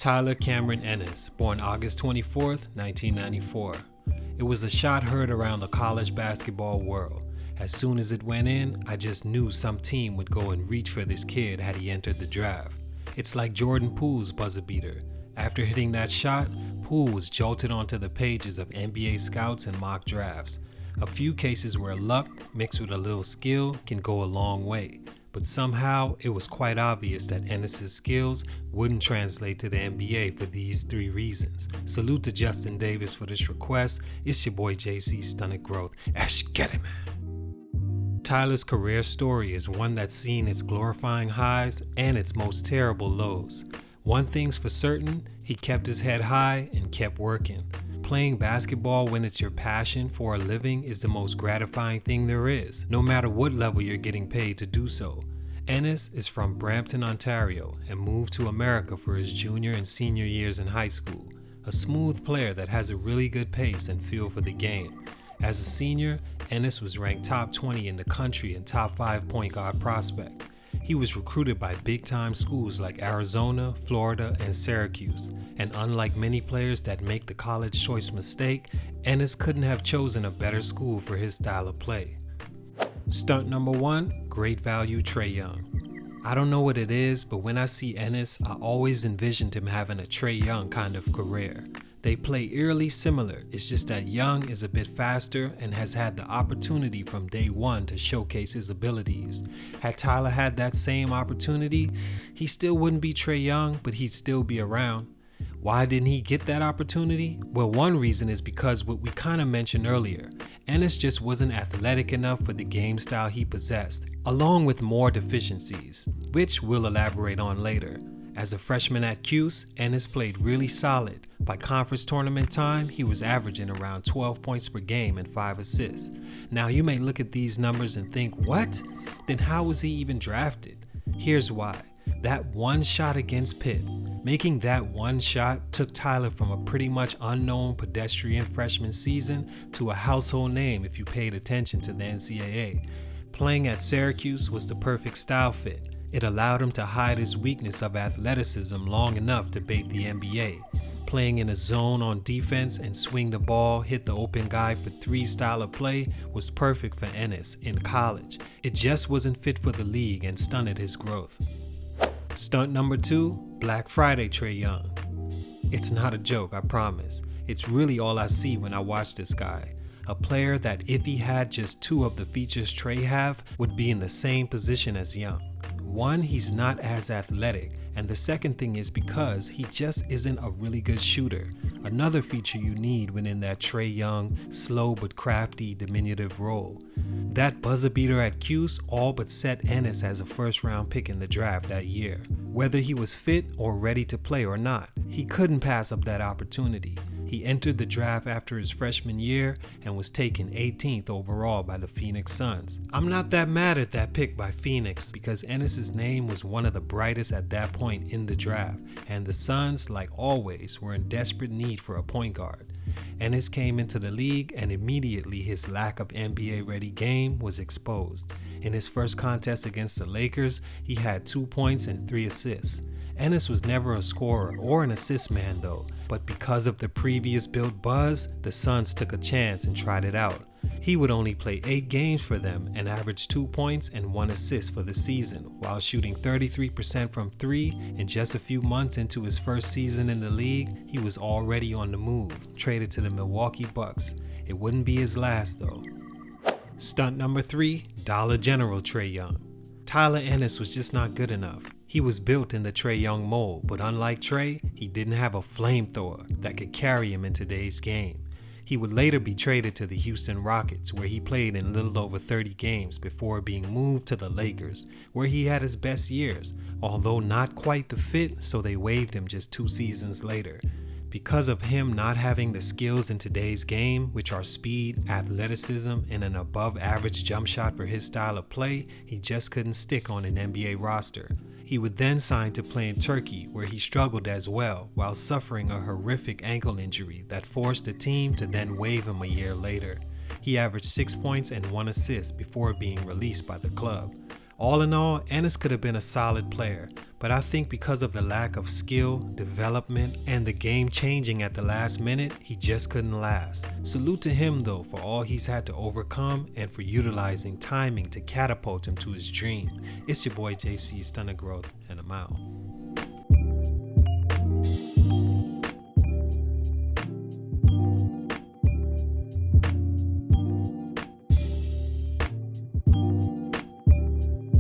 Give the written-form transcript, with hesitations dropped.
Tyler Cameron Ennis, born August 24th, 1994. It was a shot heard around the college basketball world. As soon as it went in, I just knew some team would go and reach for this kid had he entered the draft. It's like Jordan Poole's buzzer beater. After hitting that shot, Poole was jolted onto the pages of NBA scouts and mock drafts. A few cases where luck mixed with a little skill can go a long way. But somehow, it was quite obvious that Ennis's skills wouldn't translate to the NBA for these three reasons. Salute to Justin Davis for this request. It's your boy JC Stunted Growth. Ash, get it, man. Tyler's career story is one that's seen its glorifying highs and its most terrible lows. One thing's for certain, he kept his head high and kept working. Playing basketball when it's your passion for a living is the most gratifying thing there is, no matter what level you're getting paid to do so. Ennis is from Brampton, Ontario, and moved to America for his junior and senior years in high school. A smooth player that has a really good pace and feel for the game. As a senior, Ennis was ranked top 20 in the country and top 5 point guard prospect. He was recruited by big-time schools like Arizona, Florida, and Syracuse, and unlike many players that make the college choice mistake, Ennis couldn't have chosen a better school for his style of play. Stunt number 1, great value Trae Young. I don't know what it is, but when I see Ennis, I always envisioned him having a Trae Young kind of career. They play eerily similar, it's just that Young is a bit faster and has had the opportunity from day one to showcase his abilities. Had Tyler had that same opportunity, he still wouldn't be Trae Young, but he'd still be around. Why didn't he get that opportunity? Well, one reason is because what we kind of mentioned earlier. Ennis just wasn't athletic enough for the game style he possessed, along with more deficiencies, which we'll elaborate on later. As a freshman at Cuse, Ennis played really solid. By conference tournament time, he was averaging around 12 points per game and 5 assists. Now you may look at these numbers and think, what? Then how was he even drafted? Here's why. That one shot against Pitt. Making that one shot took Tyler from a pretty much unknown pedestrian freshman season to a household name if you paid attention to the NCAA. Playing at Syracuse was the perfect style fit. It allowed him to hide his weakness of athleticism long enough to bait the NBA. Playing in a zone on defense and swing the ball, hit the open guy for three style of play was perfect for Ennis in college. It just wasn't fit for the league and stunted his growth. Stunt number 2, Black Friday Trae Young. It's not a joke, I promise. It's really all I see when I watch this guy. A player that if he had just 2 of the features Trae have, would be in the same position as Young. One, he's not as athletic, and the second thing is because he just isn't a really good shooter. Another feature you need when in that Trae Young, slow but crafty, diminutive role. That buzzer beater at Cuse all but set Ennis as a first round pick in the draft that year. Whether he was fit or ready to play or not, he couldn't pass up that opportunity. He entered the draft after his freshman year and was taken 18th overall by the Phoenix Suns. I'm not that mad at that pick by Phoenix because Ennis's name was one of the brightest at that point in the draft, and the Suns, like always, were in desperate need for a point guard. Ennis came into the league and immediately his lack of NBA-ready game was exposed. In his first contest against the Lakers, he had 2 points and 3 assists. Ennis was never a scorer or an assist man though, but because of the previous built buzz, the Suns took a chance and tried it out. He would only play 8 games for them and averaged 2 points and 1 assist for the season, while shooting 33% from 3. In just a few months into his first season in the league, he was already on the move, traded to the Milwaukee Bucks. It wouldn't be his last though. Stunt number 3, Dollar General Trae Young. Tyler Ennis was just not good enough. He was built in the Trae Young mold, but unlike Trae, he didn't have a flamethrower that could carry him in today's game. He would later be traded to the Houston Rockets, where he played in a little over 30 games before being moved to the Lakers, where he had his best years, although not quite the fit, so they waived him just 2 seasons later. Because of him not having the skills in today's game, which are speed, athleticism, and an above average jump shot for his style of play, he just couldn't stick on an NBA roster. He would then sign to play in Turkey, where he struggled as well while suffering a horrific ankle injury that forced the team to then waive him a year later. He averaged 6 points and 1 assist before being released by the club. All in all, Ennis could have been a solid player, but I think because of the lack of skill, development, and the game changing at the last minute, he just couldn't last. Salute to him though for all he's had to overcome and for utilizing timing to catapult him to his dream. It's your boy JC, Stunted Growth, and I'm out.